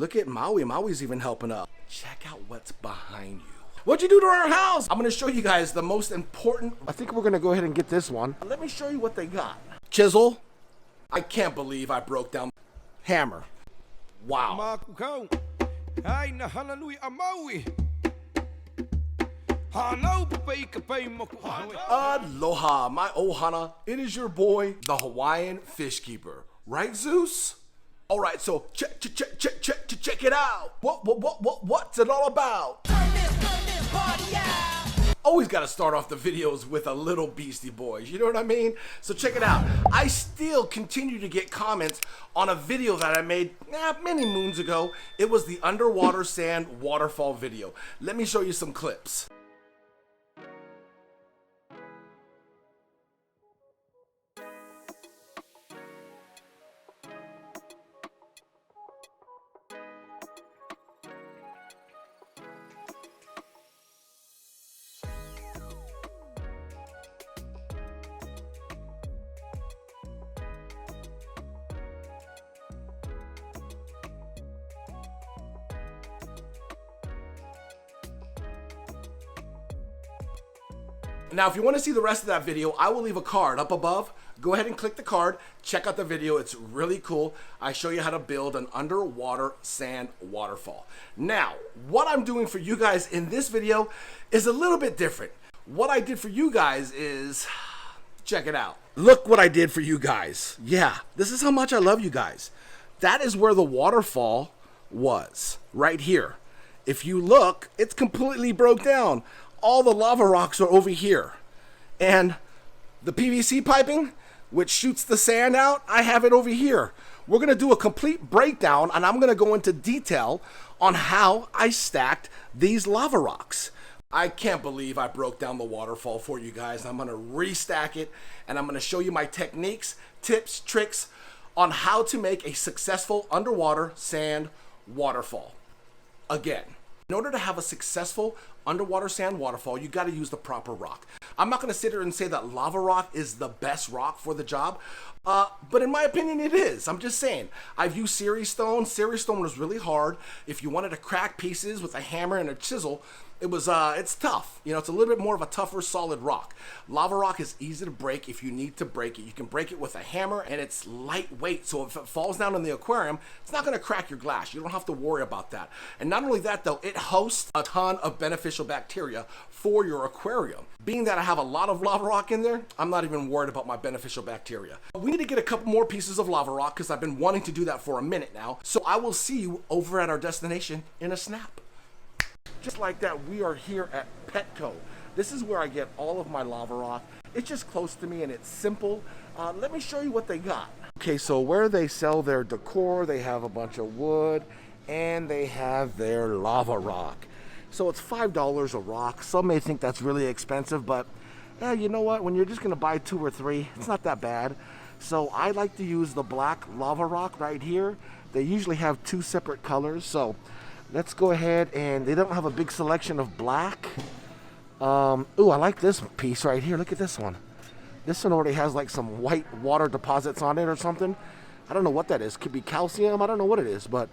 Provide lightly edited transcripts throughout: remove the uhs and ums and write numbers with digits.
Look at Maui. Maui's even helping up. Check out what's behind you. What'd you do to our house? I'm gonna show you guys the most important. I think we're gonna go ahead and get this one. Let me show you what they got. Chisel. I can't believe I broke down. Hammer. Wow. Hana Hui A Maui. Aloha, my ohana. It is your boy, the Hawaiian fish keeper. Right, Zeus? All right, so check it out. What's it all about? Turn this party out. Always got to start off the videos with a little Beastie Boys. You know what I mean? So check it out. I still continue to get comments on a video that I made many moons ago. It was the underwater sand waterfall video. Let me show you some clips. Now, if you want to see the rest of that video, I will leave a card up above. Go ahead and click the card. Check out the video. It's really cool. I show you how to build an underwater sand waterfall. Now, what I'm doing for you guys in this video is a little bit different. What I did for you guys is, check it out. Look what I did for you guys. Yeah, this is how much I love you guys. That is where the waterfall was, right here. If you look, it's completely broke down. All the lava rocks are over here. And the PVC piping, which shoots the sand out, I have it over here. We're gonna do a complete breakdown and I'm gonna go into detail on how I stacked these lava rocks. I can't believe I broke down the waterfall for you guys. I'm gonna restack it and I'm gonna show you my techniques, tips, tricks on how to make a successful underwater sand waterfall. Again, in order to have a successful underwater sand waterfall, you got to use the proper rock. I'm not going to sit here and say that lava rock is the best rock for the job, but in my opinion it is. I'm just saying. I've used Ceres stone. Ceres stone was really hard. If you wanted to crack pieces with a hammer and a chisel, it's tough. You know, it's a little bit more of a tougher, solid rock. Lava rock is easy to break if you need to break it. You can break it with a hammer and it's lightweight. So if it falls down in the aquarium, it's not going to crack your glass. You don't have to worry about that. And not only that though, it hosts a ton of beneficial bacteria for your aquarium. Being that I have a lot of lava rock in there, I'm not even worried about my beneficial bacteria. We need to get a couple more pieces of lava rock because I've been wanting to do that for a minute now. So I will see you over at our destination in a snap. Just like that, we are here at Petco. This is where I get all of my lava rock. It's just close to me and it's simple. Let me show you what they got. Okay, so where they sell their decor, they have a bunch of wood and they have their lava rock. So it's $5 a rock. Some may think that's really expensive, but you know what? When you're just gonna buy 2 or 3, it's not that bad. So I like to use the black lava rock right here. They usually have 2 separate colors. So let's go ahead, and they don't have a big selection of black. Ooh, I like this piece right here. Look at this one. This one already has like some white water deposits on it or something. I don't know what that is. Could be calcium. I don't know what it is, but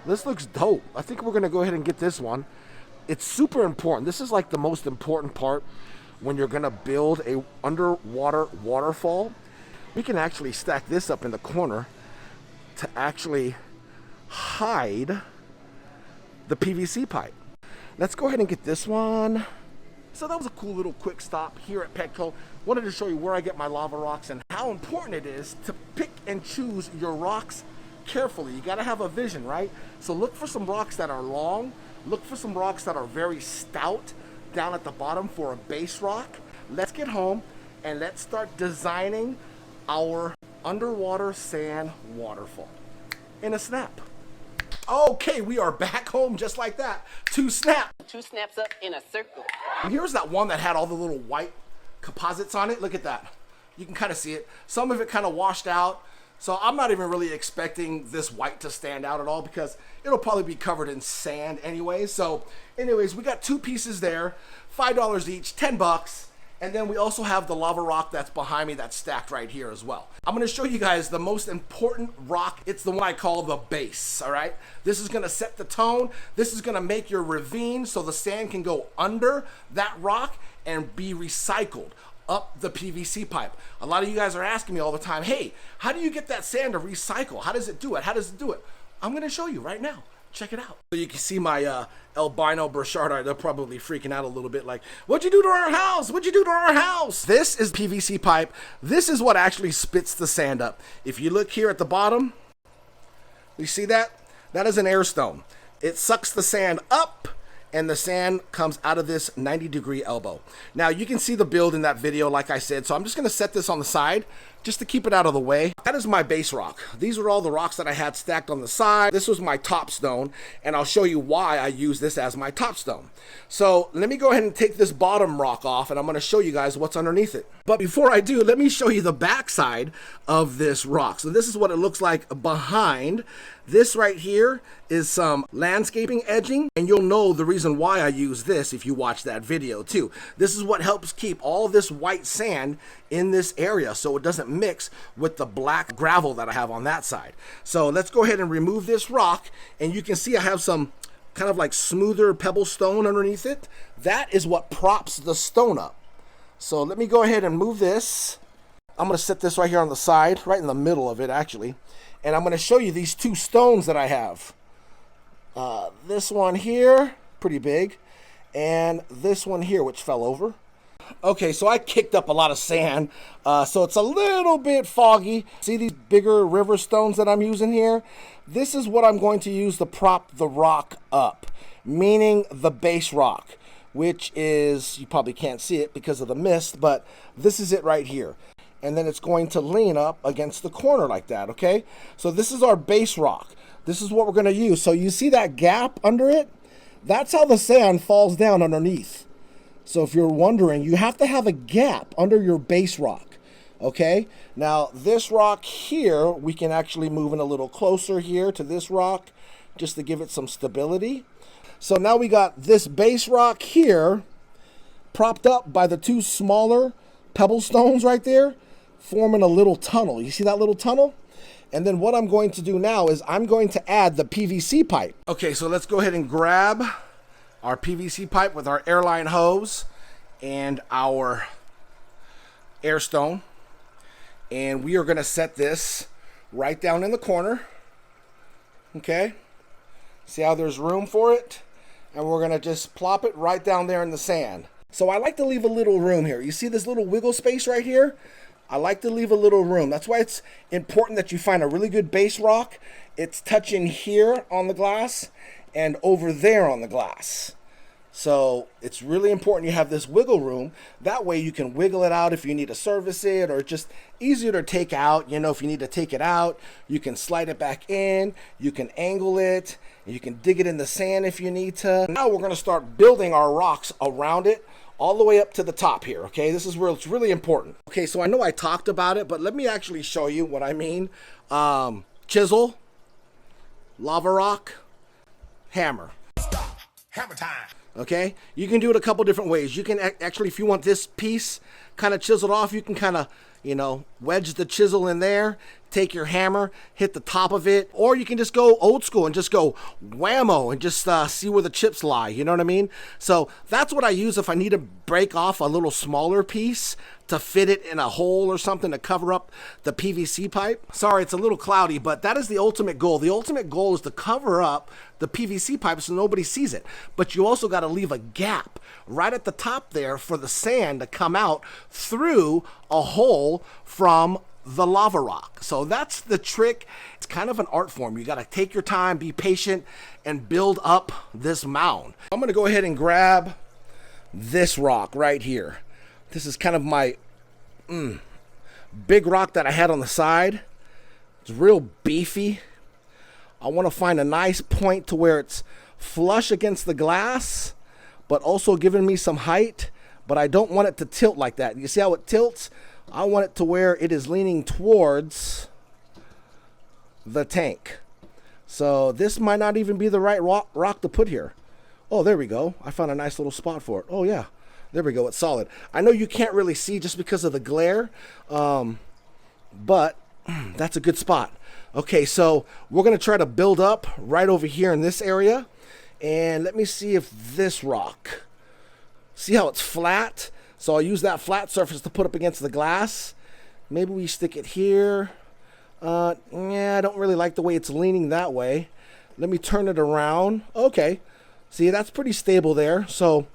this looks dope. I think we're gonna go ahead and get this one. It's super important. This is like the most important part when you're gonna build a underwater waterfall. We can actually stack this up in the corner to actually hide the PVC pipe. Let's go ahead and get this one. So that was a cool little quick stop here at Petco. Wanted to show you where I get my lava rocks and how important it is to pick and choose your rocks carefully. You gotta have a vision, right? So look for some rocks that are long. Look for some rocks that are very stout down at the bottom for a base rock. Let's get home and let's start designing our underwater sand waterfall in a snap. Okay, we are back home just like that. 2 snaps. 2 snaps up in a circle. And here's that one that had all the little white composites on it. Look at that. You can kind of see it. Some of it kind of washed out. So I'm not even really expecting this white to stand out at all because it'll probably be covered in sand anyway. So anyways, we got 2 pieces there, $5 each, 10 bucks. And then we also have the lava rock that's behind me that's stacked right here as well. I'm gonna show you guys the most important rock. It's the one I call the base, all right? This is gonna set the tone. This is gonna make your ravine so the sand can go under that rock and be recycled up the PVC pipe. A lot of you guys are asking me all the time, hey, how do you get that sand to recycle? How does it do it? How does it do it? I'm gonna show you right now. Check it out. So you can see my albino bruschetta. They're probably freaking out a little bit like, what'd you do to our house? What'd you do to our house? This is PVC pipe. This is what actually spits the sand up. If you look here at the bottom, you see that? That is an air stone. It sucks the sand up and the sand comes out of this 90-degree elbow. Now you can see the build in that video like I said, so I'm just gonna set this on the side just to keep it out of the way. That is my base rock. These are all the rocks that I had stacked on the side. This was my top stone, and I'll show you why I use this as my top stone. So let me go ahead and take this bottom rock off, and I'm gonna show you guys what's underneath it. But before I do, let me show you the back side of this rock. So this is what it looks like behind. This right here is some landscaping edging, and you'll know the reason why I use this if you watch that video too. This is what helps keep all this white sand in this area so it doesn't mix with the black gravel that I have on that side. So let's go ahead and remove this rock, and you can see I have some kind of like smoother pebble stone underneath it. That is what props the stone up. So let me go ahead and move this. I'm gonna set this right here on the side, right in the middle of it actually. And I'm gonna show you these two stones that I have. This one here, pretty big, and this one here, which fell over. Okay, so I kicked up a lot of sand, so it's a little bit foggy. See these bigger river stones that I'm using here? This is what I'm going to use to prop the rock up, meaning the base rock, which is, you probably can't see it because of the mist, but this is it right here. And then it's going to lean up against the corner like that, okay? So this is our base rock. This is what we're gonna use. So you see that gap under it? That's how the sand falls down underneath. So if you're wondering, you have to have a gap under your base rock, okay? Now this rock here, we can actually move in a little closer here to this rock just to give it some stability. So now we got this base rock here propped up by the two smaller pebble stones right there, forming a little tunnel. You see that little tunnel? And then what I'm going to do now is I'm going to add the PVC pipe. Okay, so let's go ahead and grab our PVC pipe with our airline hose and our air stone. And we are gonna set this right down in the corner. Okay, see how there's room for it? And we're gonna just plop it right down there in the sand. So I like to leave a little room here. You see this little wiggle space right here? I like to leave a little room. That's why it's important that you find a really good base rock. It's touching here on the glass and over there on the glass. So it's really important you have this wiggle room. That way you can wiggle it out if you need to service it, or just easier to take out. You know, if you need to take it out, you can slide it back in, you can angle it, you can dig it in the sand if you need to. Now we're gonna start building our rocks around it, all the way up to the top here, okay? This is where it's really important. Okay, so I know I talked about it, but let me actually show you what I mean. Chisel, lava rock, hammer. Stop. Hammer time. Okay, you can do it a couple different ways. You can actually, if you want this piece kind of chiseled off, you can kind of, you know, wedge the chisel in there, take your hammer, hit the top of it, or you can just go old school and just go whammo and just see where the chips lie, you know what I mean? So that's what I use if I need to break off a little smaller piece to fit it in a hole or something to cover up the PVC pipe. Sorry, it's a little cloudy, but that is the ultimate goal. The ultimate goal is to cover up the PVC pipe so nobody sees it. But you also got to leave a gap right at the top there for the sand to come out through a hole from the lava rock. So that's the trick. It's kind of an art form. You got to take your time, be patient, and build up this mound. I'm going to go ahead and grab this rock right here. This is kind of my big rock that I had on the side. It's real beefy. I want to find a nice point to where it's flush against the glass, but also giving me some height, but I don't want it to tilt like that. You see how it tilts? I want it to where it is leaning towards the tank. So this might not even be the right rock to put here. Oh, there we go. I found a nice little spot for it. Oh yeah, There we go, it's solid. I know you can't really see just because of the glare, but that's a good spot. Okay, so we're gonna try to build up right over here in this area. And let me see if this rock, see how it's flat? So I'll use that flat surface to put up against the glass. Maybe we stick it here. Yeah, I don't really like the way it's leaning that way. Let me turn it around. Okay, see, that's pretty stable there. So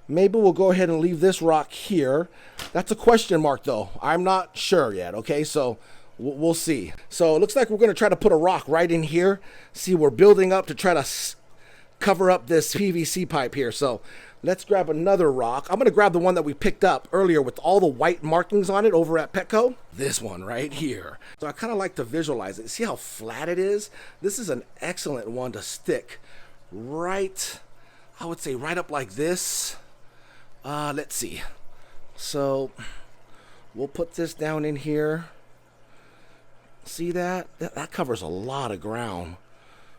maybe we'll go ahead and leave this rock here. That's a question mark though. I'm not sure yet, okay? So we'll see. So it looks like we're gonna try to put a rock right in here. See, we're building up to try to cover up this PVC pipe here. So let's grab another rock. I'm gonna grab the one that we picked up earlier with all the white markings on it over at Petco. This one right here. So I kind of like to visualize it. See how flat it is? This is an excellent one to stick right, I would say right up like this. Let's see. So we'll put this down in here. See that? That covers a lot of ground.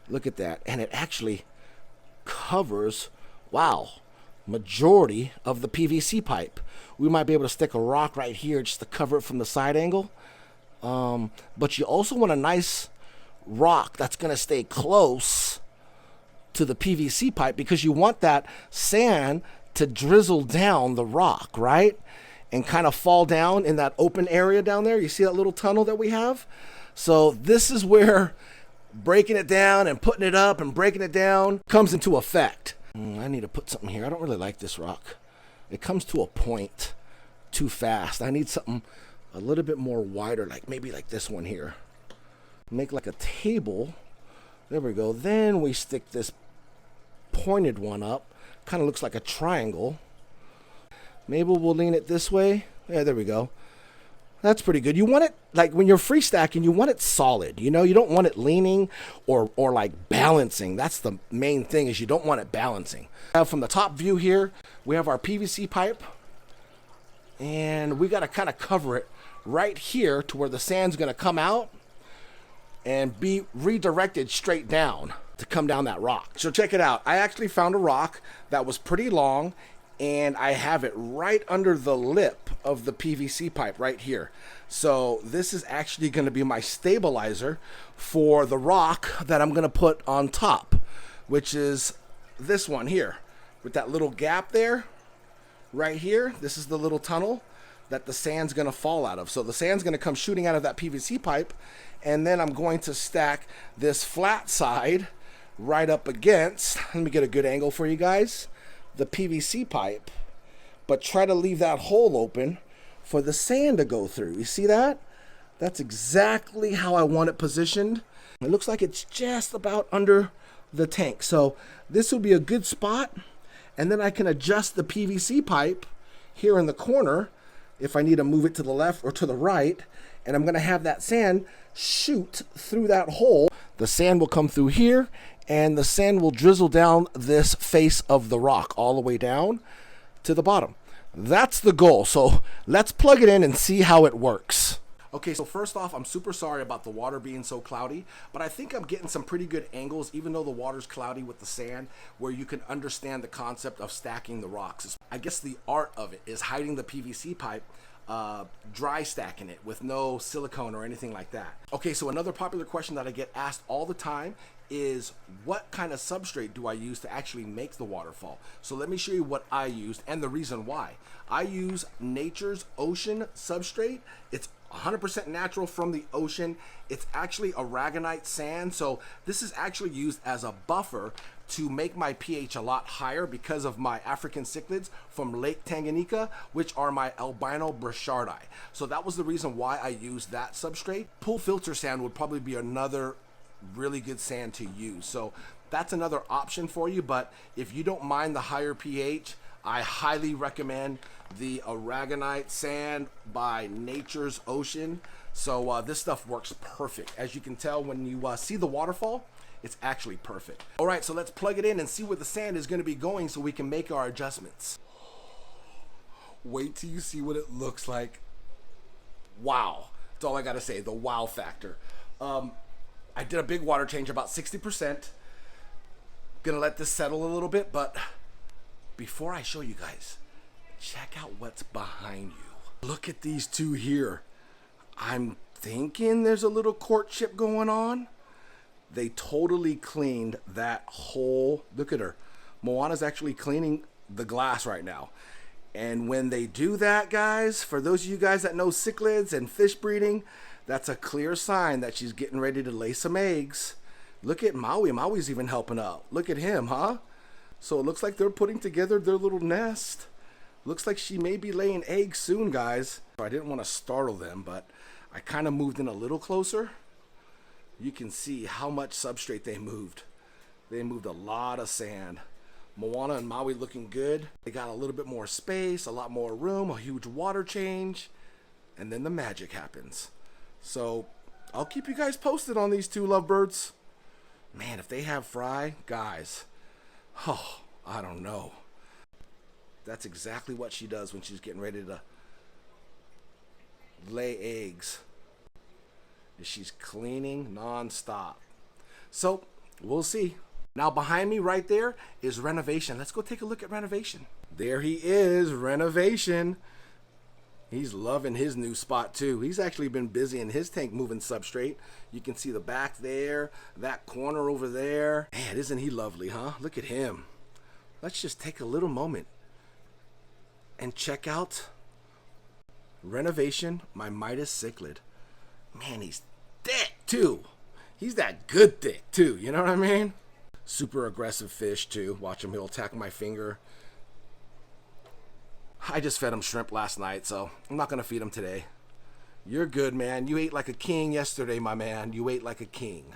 Look at that. And it actually covers, wow, majority of the PVC pipe. We might be able to stick a rock right here just to cover it from the side angle. But you also want a nice rock that's going to stay close to the PVC pipe because you want that sand to drizzle down the rock, right? And kind of fall down in that open area down there. You see that little tunnel that we have? So this is where breaking it down and putting it up and breaking it down comes into effect. I need to put something here. I don't really like this rock. It comes to a point too fast. I need something a little bit more wider, like maybe like this one here. Make like a table. There we go. Then we stick this pointed one up. Kind of looks like a triangle. Maybe we'll lean it this way. Yeah, there we go. That's pretty good. You want it, like when you're free stacking, you want it solid. You know, you don't want it leaning or like balancing. That's the main thing, is you don't want it balancing. Now from the top view here, we have our PVC pipe. And we got to kind of cover it right here to where the sand's going to come out and be redirected straight down to come down that rock. So check it out. I actually found a rock that was pretty long, and I have it right under the lip of the PVC pipe right here. So this is actually going to be my stabilizer for the rock that I'm going to put on top, which is this one here with that little gap there right here. This is the little tunnel that the sand's going to fall out of. So the sand's going to come shooting out of that PVC pipe, and then I'm going to stack this flat side right up against, let me get a good angle for you guys, the PVC pipe, but try to leave that hole open for the sand to go through. You see that? That's exactly how I want it positioned. It looks like it's just about under the tank. So this will be a good spot, and then I can adjust the PVC pipe here in the corner if I need to move it to the left or to the right, and I'm gonna have that sand shoot through that hole. The sand will come through here, and the sand will drizzle down this face of the rock all the way down to the bottom. That's the goal. So let's plug it in and see how it works. Okay, so first off, I'm super sorry about the water being so cloudy, but I think I'm getting some pretty good angles, even though the water's cloudy with the sand, where you can understand the concept of stacking the rocks. I guess the art of it is hiding the PVC pipe, dry stacking it with no silicone or anything like that. Okay, so another popular question that I get asked all the time is, what kind of substrate do I use to actually make the waterfall? So let me show you what I used and the reason why. I use Nature's Ocean substrate. It's 100% natural from the ocean. It's actually aragonite sand, so this is actually used as a buffer to make my pH a lot higher because of my African cichlids from Lake Tanganyika, which are my albino burchardi. So that was the reason why I used that substrate. Pool filter sand would probably be another really good sand to use. So that's another option for you, but if you don't mind the higher pH, I highly recommend the aragonite sand by Nature's Ocean. So this stuff works perfect. As you can tell when you see the waterfall, it's actually perfect. All right, so let's plug it in and see where the sand is going to be going so we can make our adjustments. Wait till you see what it looks like. Wow. That's all I got to say, the wow factor. I did a big water change, about 60%. Gonna let this settle a little bit, but before I show you guys, check out what's behind you. Look at these two here. I'm thinking there's a little courtship going on. They totally cleaned that whole, look at her. Moana's actually cleaning the glass right now. And when they do that, guys, for those of you guys that know cichlids and fish breeding, that's a clear sign that she's getting ready to lay some eggs. Look at Maui. Maui's even helping out. Look at him, huh? So it looks like they're putting together their little nest. Looks like she may be laying eggs soon, guys. I didn't want to startle them, but I kind of moved in a little closer. You can see how much substrate they moved. They moved a lot of sand. Moana and Maui looking good. They got a little bit more space, a lot more room, a huge water change, and then the magic happens. So I'll keep you guys posted on these two lovebirds. Man, if they have fry, guys, oh, I don't know. That's exactly what she does when she's getting ready to lay eggs. She's cleaning non-stop. So we'll see. Now behind me right there is Renovation. Let's go take a look at Renovation. There he is, Renovation. He's loving his new spot too. He's actually been busy in his tank moving substrate. You can see the back there, that corner over there. Man, isn't he lovely, huh? Look at him. Let's just take a little moment and check out Renovation, my Midas cichlid. Man, he's thick too. He's that good thick too, you know what I mean? Super aggressive fish too. Watch him, he'll attack my finger. I just fed him shrimp last night, so I'm not gonna feed him today. You're good, man. You ate like a king yesterday, my man. You ate like a king.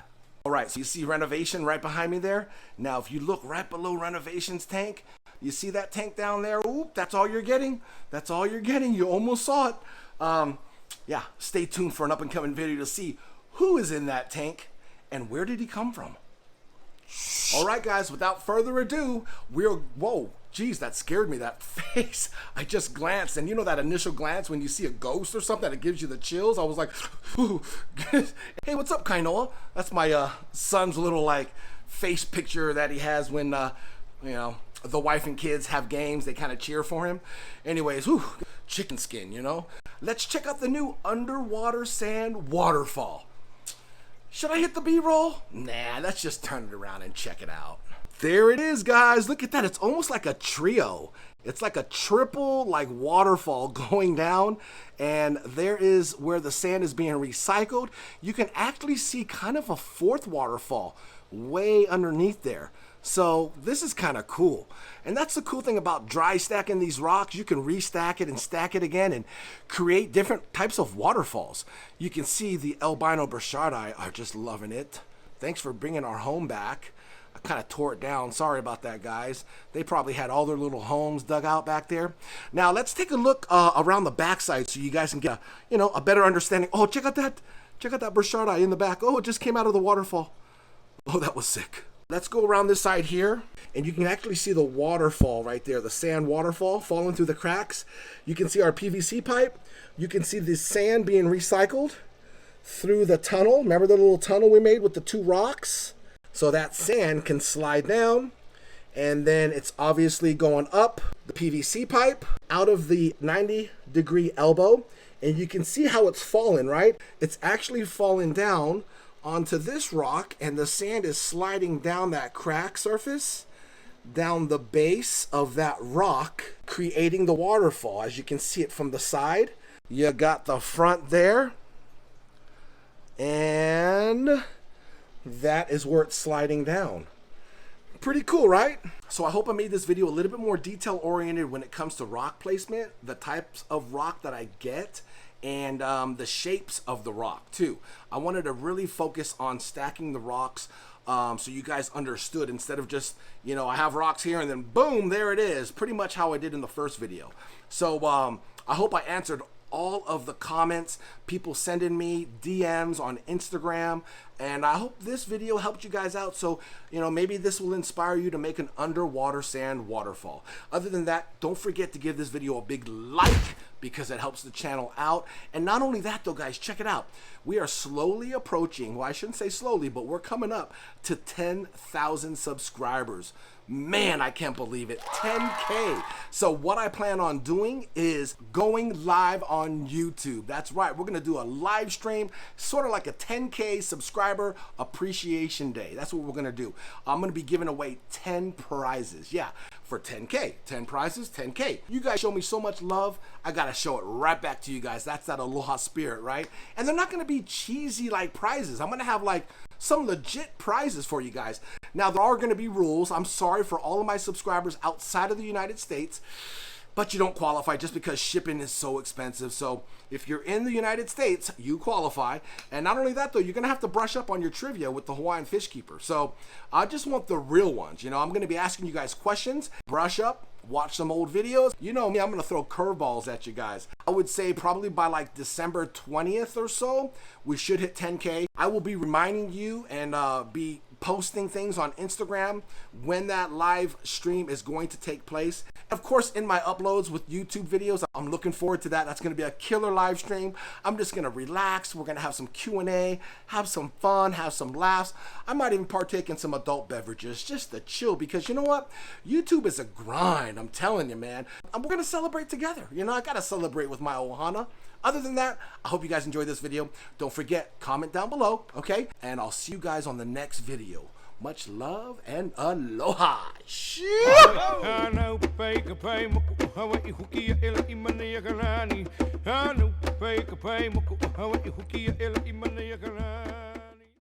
All right, so you see Renovation right behind me there? Now, if you look right below Renovation's tank, you see that tank down there? Oop, that's all you're getting. That's all you're getting. You almost saw it. Yeah, stay tuned for an up-and-coming video to see who is in that tank and where did he come from. All right, guys, without further ado, whoa, geez, that scared me, that face. I just glanced, and you know that initial glance when you see a ghost or something that gives you the chills? I was like, ooh. Hey, what's up, Kainoa? That's my son's little, like, face picture that he has when, you know, the wife and kids have games. They kind of cheer for him. Anyways, whew, chicken skin, you know? Let's check out the new underwater sand waterfall. Should I hit the B-roll? Nah, let's just turn it around and check it out. There it is, guys. Look at that. It's almost like a trio. It's like a triple like waterfall going down, and there is where the sand is being recycled. You can actually see kind of a fourth waterfall way underneath there. So this is kind of cool. And that's the cool thing about dry stacking these rocks. You can restack it and stack it again and create different types of waterfalls. You can see the albino burchardii are just loving it. Thanks for bringing our home back. I kind of tore it down. Sorry about that, guys. They probably had all their little homes dug out back there. Now let's take a look around the backside so you guys can get a better understanding. Oh, check out that burchardii in the back. Oh, it just came out of the waterfall. Oh, that was sick. Let's go around this side here, and you can actually see the waterfall right there, the sand waterfall falling through the cracks. You can see our PVC pipe. You can see the sand being recycled through the tunnel. Remember the little tunnel we made with the two rocks? So that sand can slide down, and then it's obviously going up the PVC pipe out of the 90-degree elbow, and you can see how it's falling, right? It's actually falling down onto this rock, and the sand is sliding down that crack surface, down the base of that rock, creating the waterfall. As you can see it from the side, you got the front there, and that is where it's sliding down. Pretty cool, right? So I hope I made this video a little bit more detail oriented when it comes to rock placement, the types of rock that I get, and the shapes of the rock too. I wanted to really focus on stacking the rocks so you guys understood, instead of just, I have rocks here and then boom, there it is, pretty much how I did in the first video. So I hope I answered all of the comments, people sending me DMs on Instagram, And I hope this video helped you guys out. So, you know, maybe this will inspire you to make an underwater sand waterfall. Other than that, don't forget to give this video a big like because it helps the channel out. And not only that though, guys, check it out. We are slowly approaching, well, I shouldn't say slowly, but we're coming up to 10,000 subscribers. Man, I can't believe it, 10K. So what I plan on doing is going live on YouTube. That's right, we're gonna do a live stream, sort of like a 10K subscriber appreciation day. That's what we're gonna do. I'm gonna be giving away 10 prizes, yeah, for 10K, 10 prizes, 10K. You guys show me so much love, I gotta show it right back to you guys. That's that aloha spirit, right? And they're not gonna be cheesy like prizes. I'm gonna have like some legit prizes for you guys. Now, there are going to be rules. I'm sorry for all of my subscribers outside of the United States, but you don't qualify just because shipping is so expensive. So if you're in the United States, you qualify. And not only that, though, you're going to have to brush up on your trivia with the Hawaiian Fish Keeper. So I just want the real ones. You know, I'm going to be asking you guys questions, brush up, watch some old videos. You know me, I'm gonna throw curveballs at you guys. I would say probably by like December 20th or so, we should hit 10K. I will be reminding you and be posting things on Instagram when that live stream is going to take place. Of course, in my uploads with YouTube videos, I'm looking forward to that. That's gonna be a killer live stream. I'm just gonna relax. We're gonna have some Q&A, have some fun, have some laughs. I might even partake in some adult beverages just to chill because you know what? YouTube is a grind, I'm telling you, man. And we're gonna celebrate together. You know, I gotta celebrate with my ohana. Other than that, I hope you guys enjoyed this video. Don't forget, comment down below, okay? And I'll see you guys on the next video. Much love and aloha. Shit!